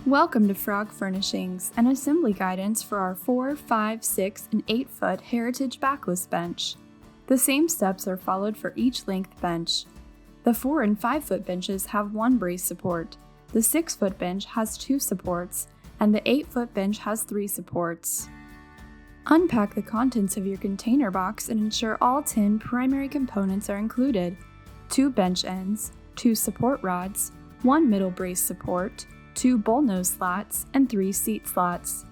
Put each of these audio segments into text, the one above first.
Welcome to Frog Furnishings, an assembly guidance for our 4, 5, 6, and 8 foot Heritage Backless Bench. The same steps are followed for each length bench. The 4 and 5 foot benches have one brace support, the 6 foot bench has 2 supports, and the 8 foot bench has 3 supports. Unpack the contents of your container box and ensure all 10 primary components are included: 2 bench ends, 2 support rods, 1 middle brace support, 2 bullnose slats, and 3 seat slots.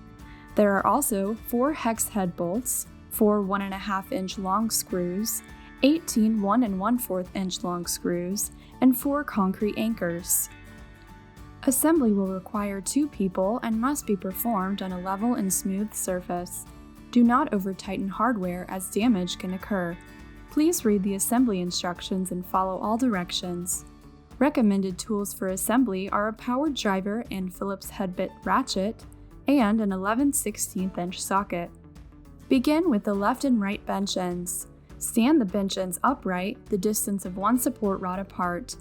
There are also 4 hex head bolts, 4 1.5 inch long screws, 18 1 1/4 inch long screws, and 4 concrete anchors. Assembly will require 2 people and must be performed on a level and smooth surface. Do not over-tighten hardware as damage can occur. Please read the assembly instructions and follow all directions. Recommended tools for assembly are a powered driver and Phillips head bit ratchet, and an 11/16 inch socket. Begin with the left and right bench ends. Stand the bench ends upright, the distance of 1 support rod apart.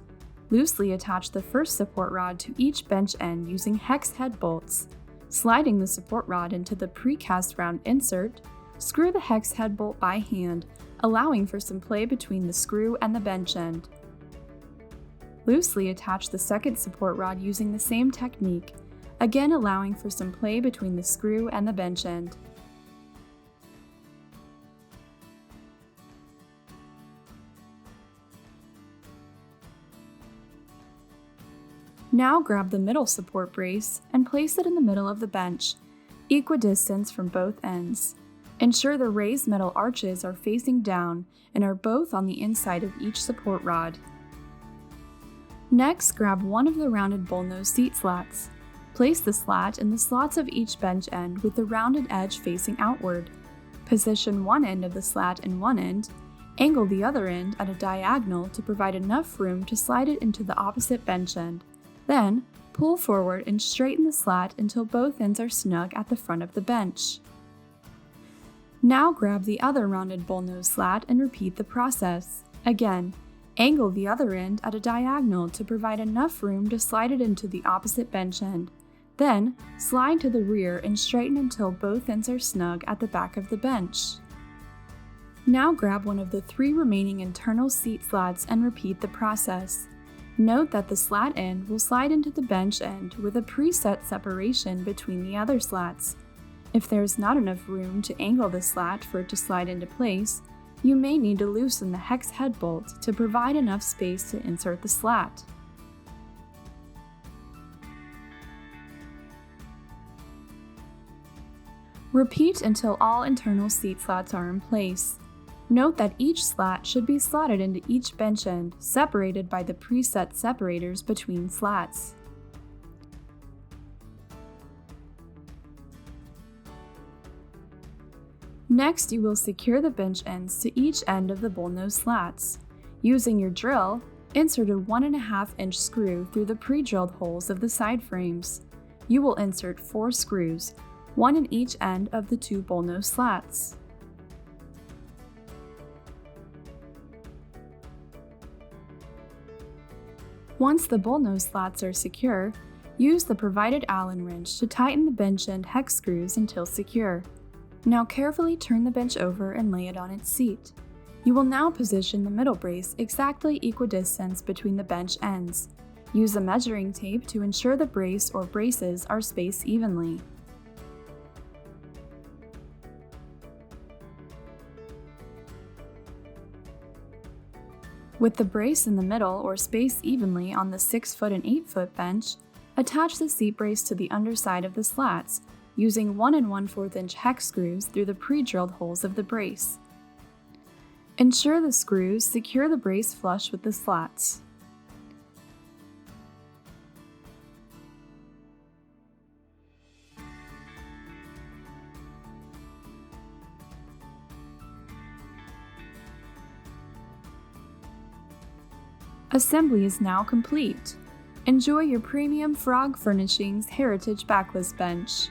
Loosely attach the first support rod to each bench end using hex head bolts. Sliding the support rod into the precast round insert, screw the hex head bolt by hand, allowing for some play between the screw and the bench end. Loosely attach the second support rod using the same technique, again allowing for some play between the screw and the bench end. Now grab the middle support brace and place it in the middle of the bench, equidistant from both ends. Ensure the raised metal arches are facing down and are both on the inside of each support rod. Next, grab one of the rounded bullnose seat slats. Place the slat in the slots of each bench end with the rounded edge facing outward. Position one end of the slat in one end, angle the other end at a diagonal to provide enough room to slide it into the opposite bench end. Then, pull forward and straighten the slat until both ends are snug at the front of the bench. Now grab the other rounded bullnose slat and repeat the process. Again, angle the other end at a diagonal to provide enough room to slide it into the opposite bench end. Then, slide to the rear and straighten until both ends are snug at the back of the bench. Now grab one of the 3 remaining internal seat slats and repeat the process. Note that the slat end will slide into the bench end with a preset separation between the other slats. If there is not enough room to angle the slat for it to slide into place, you may need to loosen the hex head bolt to provide enough space to insert the slat. Repeat until all internal seat slats are in place. Note that each slat should be slotted into each bench end, separated by the preset separators between slats. Next, you will secure the bench ends to each end of the bullnose slats. Using your drill, insert a 1.5 inch screw through the pre-drilled holes of the side frames. You will insert 4 screws, 1 in each end of the 2 bullnose slats. Once the bullnose slats are secure, use the provided Allen wrench to tighten the bench end hex screws until secure. Now carefully turn the bench over and lay it on its seat. You will now position the middle brace exactly equidistant between the bench ends. Use a measuring tape to ensure the brace or braces are spaced evenly. With the brace in the middle or spaced evenly on the 6 foot and 8 foot bench, attach the seat brace to the underside of the slats, using 1 1/4 inch hex screws through the pre-drilled holes of the brace. Ensure the screws secure the brace flush with the slats. Assembly is now complete. Enjoy your premium Frog Furnishings Heritage Backless Bench.